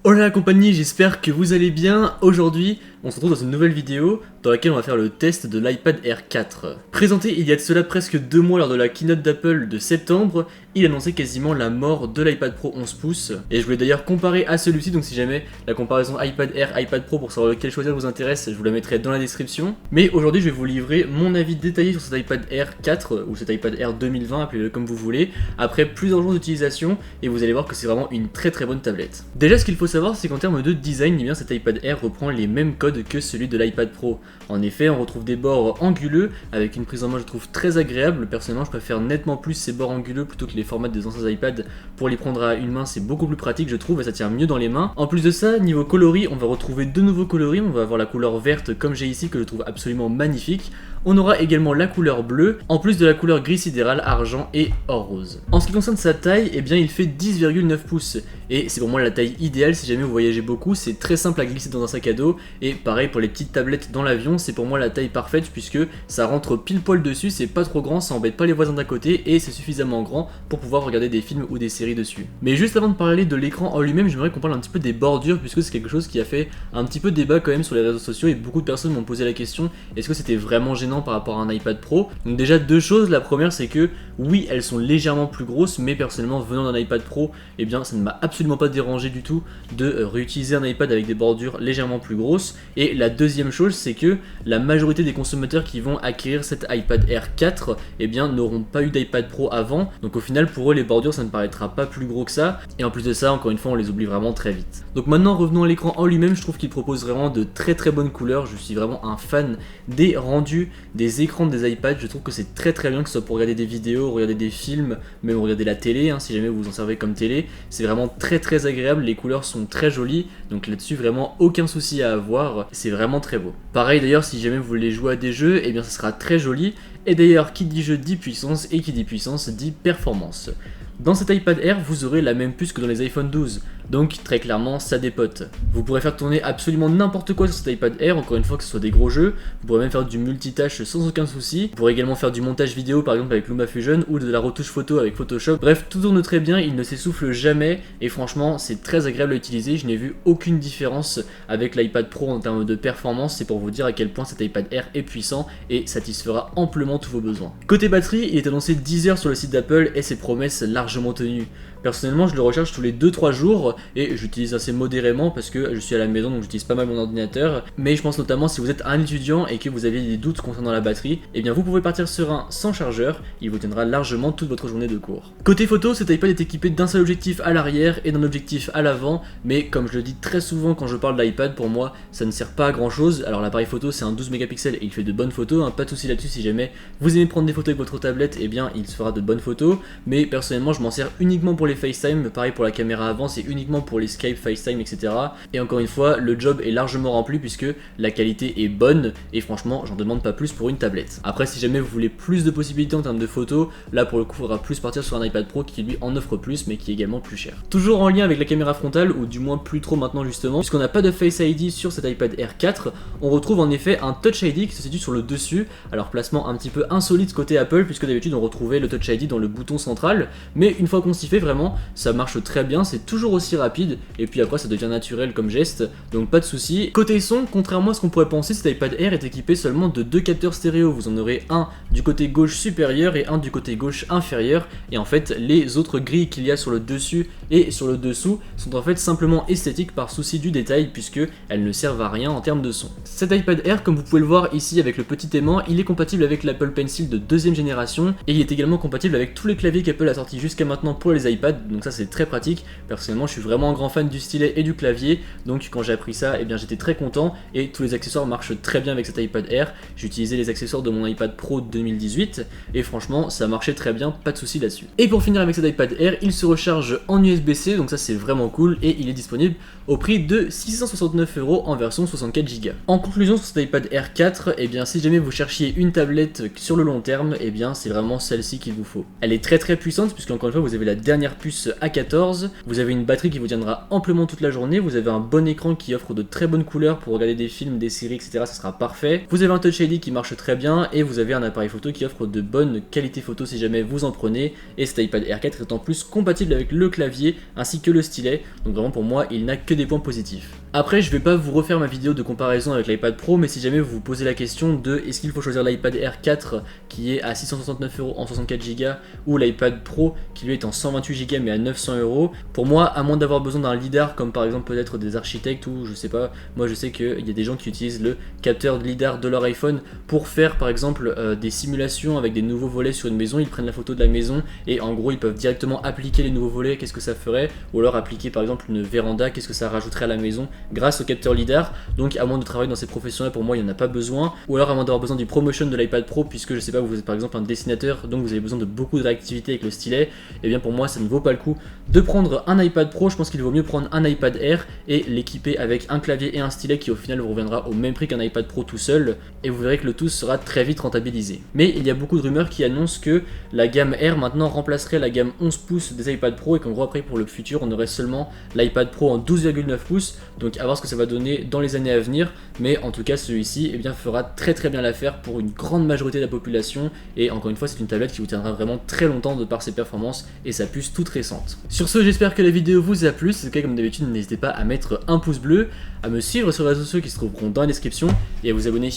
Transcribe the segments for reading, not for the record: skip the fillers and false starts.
Hola la compagnie, j'espère que vous allez bien. Aujourd'hui, on se retrouve dans une nouvelle vidéo dans laquelle on va faire le test de l'iPad Air 4. Présenté il y a de cela presque 2 mois lors de la keynote d'Apple de septembre, il annonçait quasiment la mort de l'iPad Pro 11 pouces. Et je voulais d'ailleurs comparer à celui-ci, donc si jamais la comparaison iPad Air, iPad Pro pour savoir lequel choisir vous intéresse, je vous la mettrai dans la description. Mais aujourd'hui, je vais vous livrer mon avis détaillé sur cet iPad Air 4 ou cet iPad Air 2020, appelez-le comme vous voulez, après plusieurs jours d'utilisation, et vous allez voir que c'est vraiment une très bonne tablette. Déjà, ce qu'il faut savoir, c'est qu'en termes de design, eh bien, cet iPad Air reprend les mêmes codes que celui de l'iPad Pro. En effet, on retrouve des bords anguleux avec une prise en main, je trouve, très agréable. Personnellement, je préfère nettement plus ces bords anguleux plutôt que les formats des anciens iPads. Pour les prendre à une main, c'est beaucoup plus pratique, je trouve, et ça tient mieux dans les mains. En plus de ça, niveau coloris, on va retrouver deux nouveaux coloris. On va avoir la couleur verte comme j'ai ici, que je trouve absolument magnifique. On aura également la couleur bleue, en plus de la couleur gris sidéral, argent et or rose. En ce qui concerne sa taille, eh bien il fait 10,9 pouces. Et c'est pour moi la taille idéale si jamais vous voyagez beaucoup, c'est très simple à glisser dans un sac à dos. Et pareil pour les petites tablettes dans l'avion, c'est pour moi la taille parfaite puisque ça rentre pile poil dessus, c'est pas trop grand, ça embête pas les voisins d'à côté et c'est suffisamment grand pour pouvoir regarder des films ou des séries dessus. Mais juste avant de parler de l'écran en lui-même, j'aimerais qu'on parle un petit peu des bordures puisque c'est quelque chose qui a fait un petit peu débat quand même sur les réseaux sociaux et beaucoup de personnes m'ont posé la question, est-ce que c'était vraiment gênant par rapport à un iPad Pro? Donc déjà deux choses, la première c'est que oui elles sont légèrement plus grosses, mais personnellement venant d'un iPad Pro, eh bien ça ne m'a absolument pas dérangé du tout de réutiliser un iPad avec des bordures légèrement plus grosses. Et la deuxième chose c'est que la majorité des consommateurs qui vont acquérir cet iPad Air 4 eh bien n'auront pas eu d'iPad Pro avant, donc au final pour eux les bordures ça ne paraîtra pas plus gros que ça, et en plus de ça encore une fois on les oublie vraiment très vite. Donc maintenant revenons à l'écran en lui-même, je trouve qu'il propose vraiment de très bonnes couleurs, je suis vraiment un fan des rendus des écrans des iPads, je trouve que c'est très bien, que ce soit pour regarder des vidéos, regarder des films, même regarder la télé, si jamais vous vous en servez comme télé, c'est vraiment très agréable, les couleurs sont très jolies, donc là-dessus vraiment aucun souci à avoir, c'est vraiment très beau. Pareil d'ailleurs si jamais vous voulez jouer à des jeux, eh bien ça sera très joli, et d'ailleurs qui dit jeu dit puissance, et qui dit puissance dit performance. Dans cet iPad Air, vous aurez la même puce que dans les iPhone 12, donc très clairement ça dépote. Vous pourrez faire tourner absolument n'importe quoi sur cet iPad Air, encore une fois que ce soit des gros jeux, vous pourrez même faire du multitâche sans aucun souci, vous pourrez également faire du montage vidéo par exemple avec LumaFusion ou de la retouche photo avec Photoshop, bref tout tourne très bien, il ne s'essouffle jamais et franchement c'est très agréable à utiliser, je n'ai vu aucune différence avec l'iPad Pro en termes de performance, c'est pour vous dire à quel point cet iPad Air est puissant et satisfera amplement tous vos besoins. Côté batterie, il est annoncé 10 heures sur le site d'Apple et ses promesses largement tenues. Personnellement, je le recharge tous les 2-3 jours et j'utilise assez modérément parce que je suis à la maison donc j'utilise pas mal mon ordinateur. Mais je pense notamment si vous êtes un étudiant et que vous avez des doutes concernant la batterie, eh bien vous pouvez partir serein sans chargeur, il vous tiendra largement toute votre journée de cours. Côté photo, cet iPad est équipé d'un seul objectif à l'arrière et d'un objectif à l'avant, mais comme je le dis très souvent quand je parle d'iPad, pour moi ça ne sert pas à grand chose. Alors l'appareil photo c'est un 12 mégapixels et il fait de bonnes photos, pas de souci là-dessus, si jamais vous aimez prendre des photos avec votre tablette, eh bien il se fera de bonnes photos, mais personnellement je m'en sers uniquement pour les FaceTime, pareil pour la caméra avant, c'est uniquement pour les Skype, FaceTime, etc. Et encore une fois, le job est largement rempli puisque la qualité est bonne et franchement, j'en demande pas plus pour une tablette. Après, si jamais vous voulez plus de possibilités en termes de photos, là pour le coup, il faudra plus partir sur un iPad Pro qui lui en offre plus mais qui est également plus cher. Toujours en lien avec la caméra frontale, ou du moins plus trop maintenant justement, puisqu'on n'a pas de Face ID sur cet iPad Air 4, on retrouve en effet un Touch ID qui se situe sur le dessus. Alors placement un petit peu insolite côté Apple puisque d'habitude on retrouvait le Touch ID dans le bouton central, mais une fois qu'on s'y fait vraiment, ça marche très bien, c'est toujours aussi rapide et puis après ça devient naturel comme geste, donc pas de souci. Côté son, contrairement à ce qu'on pourrait penser, cet iPad Air est équipé seulement de 2 capteurs stéréo, vous en aurez un du côté gauche supérieur et un du côté gauche inférieur, et en fait les autres grilles qu'il y a sur le dessus et sur le dessous sont en fait simplement esthétiques par souci du détail puisque elles ne servent à rien en termes de son. Cet iPad Air, comme vous pouvez le voir ici avec le petit aimant, il est compatible avec l'Apple Pencil de 2ème génération et il est également compatible avec tous les claviers qu'Apple a sortis jusqu'à maintenant pour les iPads, donc ça c'est très pratique. Personnellement je suis vraiment un grand fan du stylet et du clavier, donc quand j'ai appris ça, eh bien j'étais très content et tous les accessoires marchent très bien avec cet iPad Air. J'ai utilisé les accessoires de mon iPad Pro 2018 et franchement ça marchait très bien, pas de souci là-dessus. Et pour finir avec cet iPad Air, il se recharge en USB-C, donc ça c'est vraiment cool et il est disponible au prix de 669 € en version 64 Go. En conclusion sur cet iPad Air 4, eh bien si jamais vous cherchiez une tablette sur le long terme, eh bien c'est vraiment celle-ci qu'il vous faut. Elle est très puissante puisque encore une fois vous avez la dernière dernière puce A14, vous avez une batterie qui vous tiendra amplement toute la journée, vous avez un bon écran qui offre de très bonnes couleurs pour regarder des films, des séries, etc. Ça sera parfait. Vous avez un Touch ID qui marche très bien et vous avez un appareil photo qui offre de bonnes qualités photo si jamais vous en prenez. Et cet iPad Air 4 est en plus compatible avec le clavier ainsi que le stylet. Donc vraiment pour moi, il n'a que des points positifs. Après, je vais pas vous refaire ma vidéo de comparaison avec l'iPad Pro, mais si jamais vous vous posez la question de est-ce qu'il faut choisir l'iPad Air 4 qui est à 669€ en 64Go ou l'iPad Pro qui lui est en 128Go mais à 900€, pour moi, à moins d'avoir besoin d'un lidar comme par exemple peut-être des architectes ou je sais pas, moi je sais qu'il y a des gens qui utilisent le capteur de lidar de leur iPhone pour faire par exemple des simulations avec des nouveaux volets sur une maison, ils prennent la photo de la maison et en gros ils peuvent directement appliquer les nouveaux volets, qu'est-ce que ça ferait, ou alors appliquer par exemple une véranda, qu'est-ce que ça rajouterait à la maison grâce au capteur lidar. Donc à moins de travailler dans ces professions là, pour moi il n'y en a pas besoin, ou alors à moins d'avoir besoin du promotion de l'iPad Pro, puisque je sais pas, vous êtes par exemple un dessinateur donc vous avez besoin de beaucoup de réactivité avec le stylet, et bien pour moi ça ne vaut pas le coup de prendre un iPad Pro. Je pense qu'il vaut mieux prendre un iPad Air et l'équiper avec un clavier et un stylet qui au final vous reviendra au même prix qu'un iPad Pro tout seul, et vous verrez que le tout sera très vite rentabilisé. Mais il y a beaucoup de rumeurs qui annoncent que la gamme Air maintenant remplacerait la gamme 11 pouces des iPad Pro et qu'en gros après pour le futur on aurait seulement l'iPad Pro en 12,9 pouces, donc à voir ce que ça va donner dans les années à venir, mais en tout cas celui-ci eh bien, fera très bien l'affaire pour une grande majorité de la population, et encore une fois c'est une tablette qui vous tiendra vraiment très longtemps de par ses performances et sa puce toute récente. Sur ce, j'espère que la vidéo vous a plu, si c'est le cas comme d'habitude n'hésitez pas à mettre un pouce bleu, à me suivre sur les réseaux sociaux qui se trouveront dans la description et à vous abonner.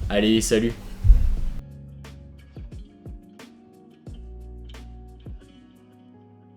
Allez, salut!